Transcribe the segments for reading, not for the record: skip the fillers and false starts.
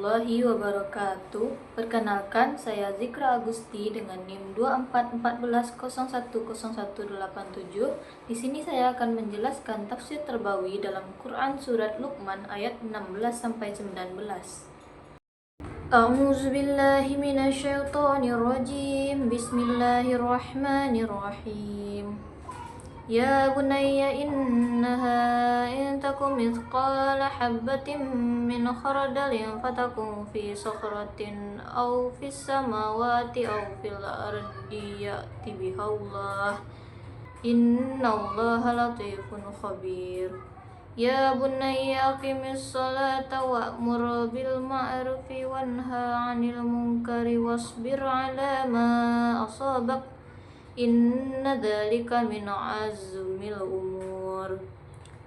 warahmatullahi wabarakatuh. Perkenalkan, saya Zikra Agusti dengan NIM 2414010187. Di sini saya akan menjelaskan tafsir terbawi dalam Quran surat Luqman ayat 16 sampai 19. A'udzu billahi minasyaitonir rajim. Bismillahirrahmanirrahim. Ya bunayya innaha in takum mithqala habbatin min khardalin fatakun fi sakhratin aw fis samawati aw fil ardi ya'ti bihallah innallaha latifun khabir. Ya bunayya aqimis salata wa'mur bil ma'rufi wanha 'anil munkari wasbir 'ala ma asabak inna dzalika min azmil umur.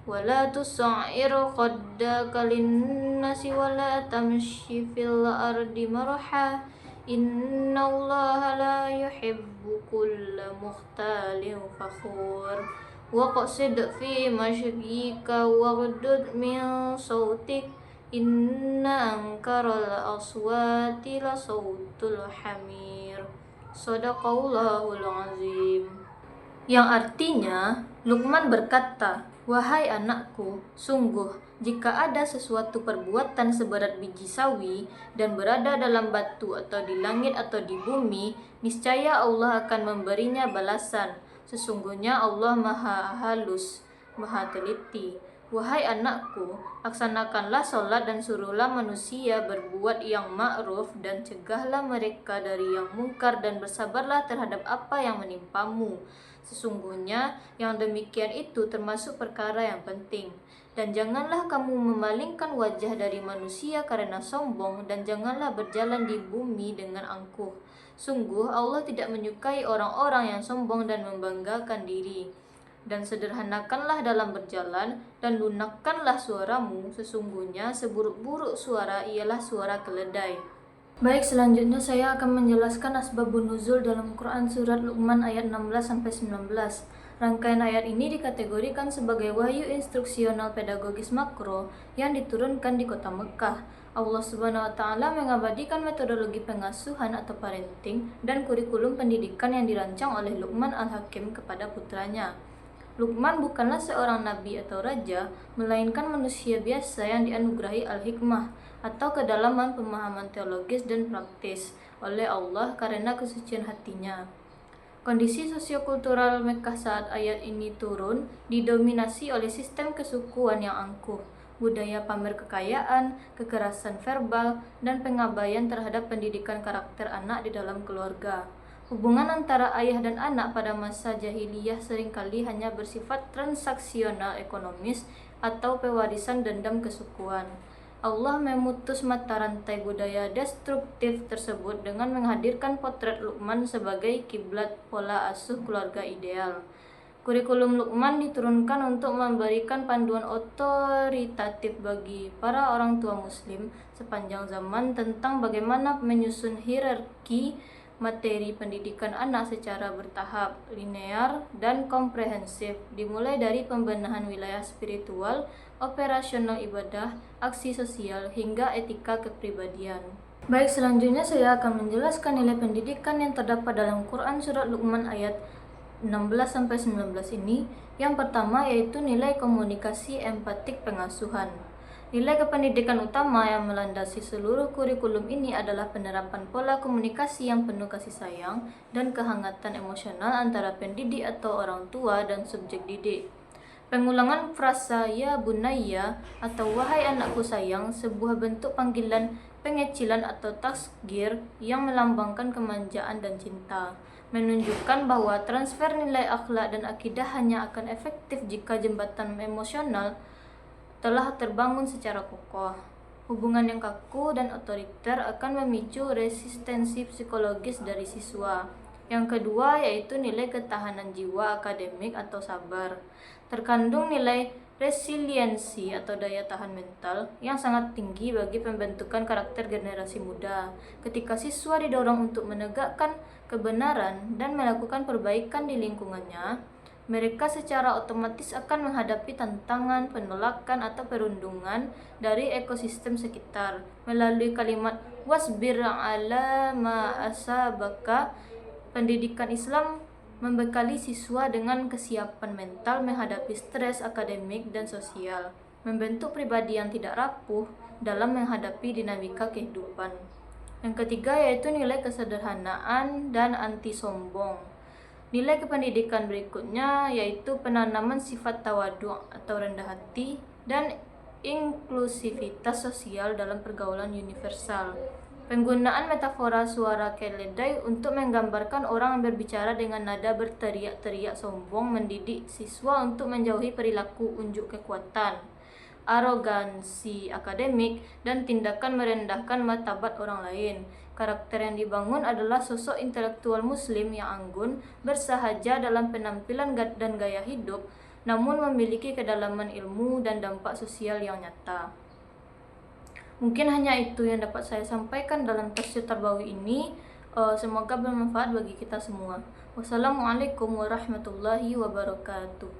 Wala tus'ir khaddaka linnasi wala tamshi fil ardi marha innallaha la yuhibbu kulla mukhtalin fakhur. Waqsid fi mashyika waghdud min sautik inna ankaral aswati la sautul hamir. Shadaqallahul azim. Yang artinya, Luqman berkata, "Wahai anakku, sungguh jika ada sesuatu perbuatan seberat biji sawi dan berada dalam batu atau di langit atau di bumi, niscaya Allah akan memberinya balasan. Sesungguhnya Allah Maha Halus, Maha Teliti. Wahai anakku, laksanakanlah sholat dan suruhlah manusia berbuat yang ma'ruf dan cegahlah mereka dari yang mungkar dan bersabarlah terhadap apa yang menimpamu. Sesungguhnya yang demikian itu termasuk perkara yang penting. Dan janganlah kamu memalingkan wajah dari manusia karena sombong dan janganlah berjalan di bumi dengan angkuh. Sungguh Allah tidak menyukai orang-orang yang sombong dan membanggakan diri. Dan sederhanakanlah dalam berjalan, dan lunakkanlah suaramu, sesungguhnya seburuk-buruk suara ialah suara keledai. Baik, selanjutnya saya akan menjelaskan asbabun nuzul dalam Quran surat Luqman ayat 16-19. Rangkaian ayat ini dikategorikan sebagai wahyu instruksional pedagogis makro yang diturunkan di kota Mekah. Allah Subhanahu wa Ta'ala mengabadikan metodologi pengasuhan atau parenting dan kurikulum pendidikan yang dirancang oleh Luqman Al-Hakim kepada putranya. Luqman bukanlah seorang nabi atau raja, melainkan manusia biasa yang dianugerahi al-hikmah atau kedalaman pemahaman teologis dan praktis oleh Allah karena kesucian hatinya. Kondisi sosiokultural Mekah saat ayat ini turun didominasi oleh sistem kesukuan yang angkuh, budaya pamer kekayaan, kekerasan verbal, dan pengabaian terhadap pendidikan karakter anak di dalam keluarga. Hubungan antara ayah dan anak pada masa jahiliyah seringkali hanya bersifat transaksional ekonomis atau pewarisan dendam kesukuan. Allah memutus mata rantai budaya destruktif tersebut dengan menghadirkan potret Luqman sebagai kiblat pola asuh keluarga ideal. Kurikulum Luqman diturunkan untuk memberikan panduan otoritatif bagi para orang tua muslim sepanjang zaman tentang bagaimana menyusun hierarki materi pendidikan anak secara bertahap, linear, dan komprehensif, dimulai dari pembenahan wilayah spiritual, operasional ibadah, aksi sosial, hingga etika kepribadian. Baik, selanjutnya saya akan menjelaskan nilai pendidikan yang terdapat dalam Quran surat Luqman ayat 16-19 ini. Yang pertama yaitu nilai komunikasi empatik pengasuhan. Nilai kependidikan utama yang melandasi seluruh kurikulum ini adalah penerapan pola komunikasi yang penuh kasih sayang dan kehangatan emosional antara pendidik atau orang tua dan subjek didik. Pengulangan frasa ya bunayya atau wahai anakku sayang, sebuah bentuk panggilan pengecilan atau tasghir yang melambangkan kemanjaan dan cinta, menunjukkan bahwa transfer nilai akhlak dan akidah hanya akan efektif jika jembatan emosional telah terbangun secara kokoh. Hubungan yang kaku dan otoriter akan memicu resistensi psikologis dari siswa. Yang kedua yaitu nilai ketahanan jiwa akademik atau sabar. Terkandung nilai resiliensi atau daya tahan mental yang sangat tinggi bagi pembentukan karakter generasi muda. Ketika siswa didorong untuk menegakkan kebenaran dan melakukan perbaikan di lingkungannya, Mereka secara otomatis akan menghadapi tantangan, penolakan, atau perundungan dari ekosistem sekitar. Melalui kalimat wasbir ala ma asabaka, pendidikan Islam membekali siswa dengan kesiapan mental menghadapi stres akademik dan sosial, membentuk pribadi yang tidak rapuh dalam menghadapi dinamika kehidupan. Yang ketiga yaitu nilai kesederhanaan dan anti sombong. Nilai kependidikan berikutnya yaitu penanaman sifat tawadu atau rendah hati dan inklusivitas sosial dalam pergaulan universal. Penggunaan metafora suara keledai untuk menggambarkan orang yang berbicara dengan nada berteriak-teriak sombong mendidik siswa untuk menjauhi perilaku unjuk kekuatan, arogansi akademik, dan tindakan merendahkan martabat orang lain. Karakter yang dibangun adalah sosok intelektual muslim yang anggun, bersahaja dalam penampilan dan gaya hidup, namun memiliki kedalaman ilmu dan dampak sosial yang nyata. Mungkin hanya itu yang dapat saya sampaikan dalam tafsir Tarbawi ini. Semoga bermanfaat bagi kita semua. Wassalamualaikum warahmatullahi wabarakatuh.